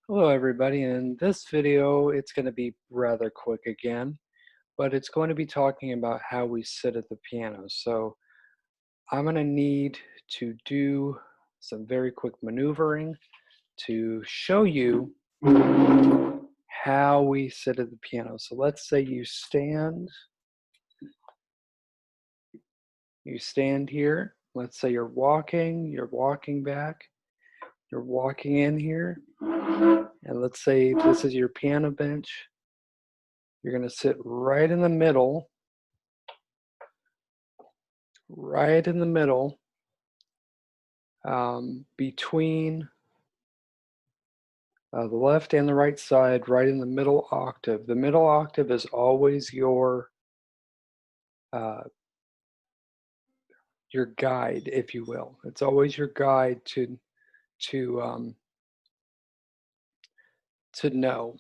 Hello everybody, in this video it's going to be rather quick again, but it's going to be talking about how we sit at the piano. So I'm going to need to do some very quick maneuvering to show you how we sit at the piano. So let's say you stand here. Let's say you're walking back, you're walking in here, and let's say this is your piano bench. You're going to sit right in the middle, between the left and the right side, right in the middle octave. The middle octave is always your guide, if you will. It's always your guide to know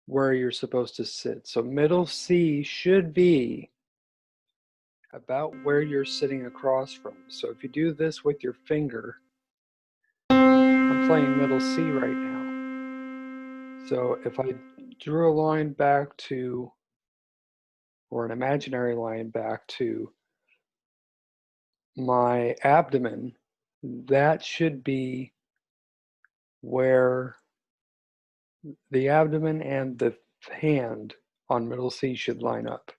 where you're supposed to sit. So middle C should be about where you're sitting across from. So if you do this with your finger, I'm playing middle C right now. So if I drew a line back to, or an imaginary line back to my abdomen, that should be where the abdomen and the hand on middle C should line up.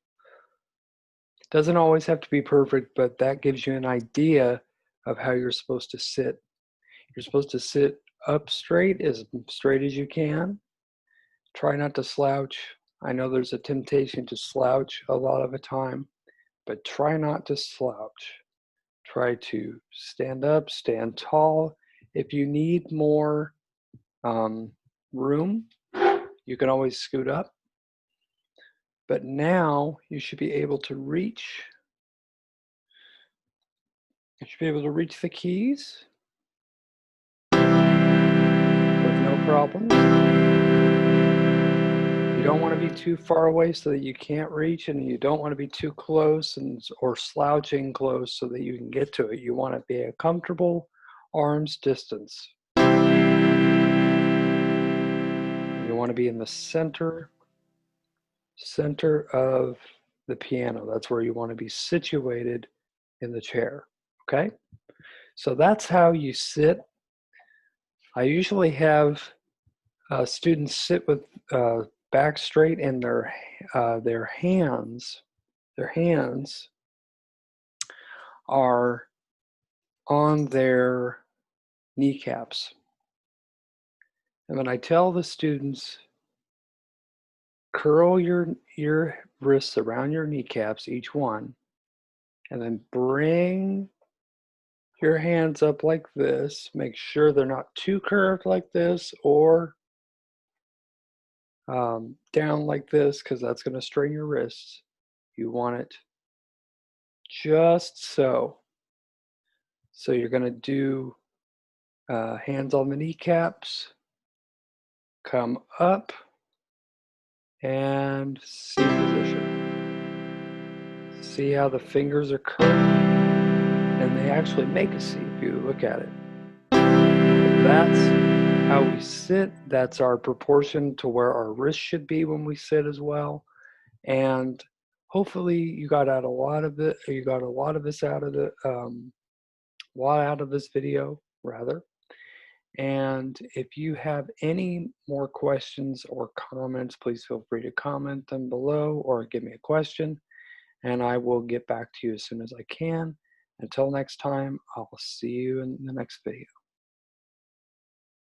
Doesn't always have to be perfect, but that gives you an idea of how you're supposed to sit. You're supposed to sit up straight as you can. Try not to slouch. I know there's a temptation to slouch a lot of the time, but try not to slouch. Try to stand up, stand tall. If you need more room, you can always scoot up. But now you should be able to reach. You should be able to reach the keys with no problems. You don't want to be too far away so that you can't reach, and you don't want to be too close or slouching close so that you can get to it. You want to be a comfortable arm's distance. You want to be in the center of the piano. That's where you want to be situated in the chair. Okay? So that's how you sit. I usually have students sit with back straight, and their hands are on their kneecaps. And then I tell the students, curl your wrists around your kneecaps, each one, and then bring your hands up like this. Make sure they're not too curved like this or down like this, because that's going to strain your wrists. You want it just so. So you're going to do hands on the kneecaps, come up, and C position. See how the fingers are curved? And they actually make a C if you look at it. That's how we sit. That's our proportion to where our wrist should be when we sit as well. And hopefully you got out a lot of it. You got a lot of this out of this video, rather. And if you have any more questions or comments, please feel free to comment them below or give me a question, and I will get back to you as soon as I can. Until next time, I'll see you in the next video.